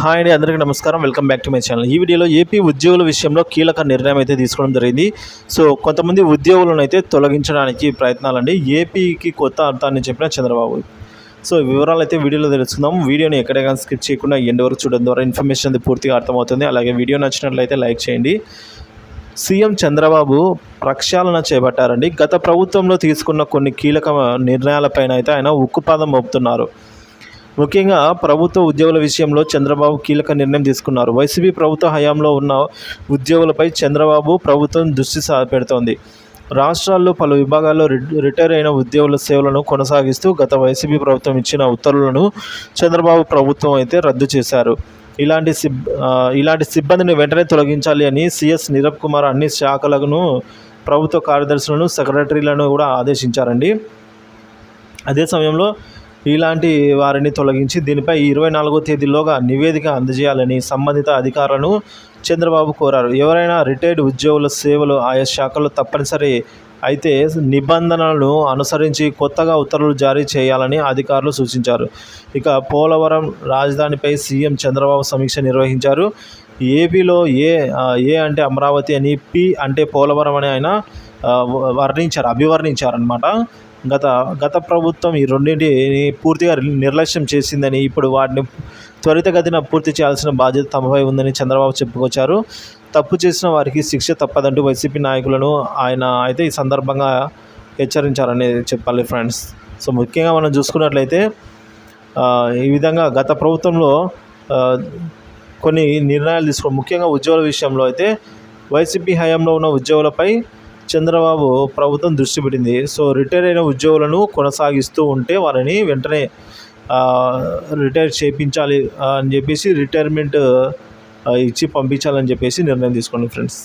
Hi అండి, అందరికీ నమస్కారం. Welcome back to my channel. ఈ వీడియోలో ఏపీ ఉద్యోగుల విషయంలో కీలక నిర్ణయం అయితే తీసుకోవడం జరిగింది. సో కొంతమంది ఉద్యోగులను అయితే తొలగించడానికి ప్రయత్నాలండి. ఏపీకి కొత్త అర్థాన్ని చెప్పిన చంద్రబాబు. సో వివరాలు అయితే వీడియోలో తెలుసుకుందాం. వీడియోని ఎక్కడైనా స్కిప్ చేయకుండా ఎండ్ వరకు చూడడం ద్వారా ఇన్ఫర్మేషన్ అది పూర్తిగా అర్థమవుతుంది. అలాగే వీడియో నచ్చినట్లయితే లైక్ చేయండి. సీఎం చంద్రబాబు ప్రక్షాళన చేపట్టారండి. గత ప్రభుత్వంలో తీసుకున్న కొన్ని కీలక నిర్ణయాలపైన అయితే ఆయన ఉక్కుపాదం మోపుతున్నారు. ముఖ్యంగా ప్రభుత్వ ఉద్యోగుల విషయంలో చంద్రబాబు కీలక నిర్ణయం తీసుకున్నారు. వైసీపీ ప్రభుత్వ హయాంలో ఉన్న ఉద్యోగులపై చంద్రబాబు ప్రభుత్వం దృష్టి పెడుతోంది. రాష్ట్రాల్లో పలు విభాగాల్లో రిటైర్ అయిన ఉద్యోగుల సేవలను కొనసాగిస్తూ గత వైసీపీ ప్రభుత్వం ఇచ్చిన ఉత్తర్వులను చంద్రబాబు ప్రభుత్వం అయితే రద్దు చేశారు. ఇలాంటి సిబ్బందిని వెంటనే తొలగించాలి అని సిఎస్ నీరబ్ కుమార్ అన్ని శాఖలను, ప్రభుత్వ కార్యదర్శులను, సెక్రటరీలను కూడా ఆదేశించారండి. అదే సమయంలో ఇలాంటి వారిని తొలగించి దీనిపై 24వ తేదీలోగా నివేదిక అందజేయాలని సంబంధిత అధికారులను చంద్రబాబు కోరారు. ఎవరైనా రిటైర్డ్ ఉద్యోగుల సేవలు ఆయా శాఖల్లో తప్పనిసరి అయితే నిబంధనలను అనుసరించి కొత్తగా ఉత్తర్వులు జారీ చేయాలని అధికారులు సూచించారు. ఇక పోలవరం రాజధానిపై సీఎం చంద్రబాబు సమీక్ష నిర్వహించారు. ఏపీలో ఏ అంటే అమరావతి అని, పి అంటే పోలవరం అని ఆయన అభివర్ణించారనమాట. గత ప్రభుత్వం ఈ రెండింటిని పూర్తిగా నిర్లక్ష్యం చేసిందని, ఇప్పుడు వాటిని త్వరితగతిన పూర్తి చేయాల్సిన బాధ్యత తమపై ఉందని చంద్రబాబు చెప్పుకొచ్చారు. తప్పు చేసిన వారికి శిక్ష తప్పదంటూ వైసీపీ నాయకులను ఆయన అయితే ఈ సందర్భంగా హెచ్చరించారని చెప్పాలి ఫ్రెండ్స్. సో ముఖ్యంగా మనం చూసుకున్నట్లయితే ఈ విధంగా గత ప్రభుత్వంలో కొన్ని నిర్ణయాలు ముఖ్యంగా ఉద్యోగుల విషయంలో అయితే వైసీపీ హయాంలో ఉన్న ఉద్యోగులపై చంద్రబాబు ప్రభుత్వం దృష్టి పెట్టింది. సో రిటైర్ అయిన ఉద్యోగులను కొనసాగిస్తూ ఉంటే వారిని వెంటనే రిటైర్ చేయించాలి అని చెప్పేసి, రిటైర్మెంట్ ఇచ్చి పంపించాలని చెప్పేసి నిర్ణయం తీసుకోండి ఫ్రెండ్స్.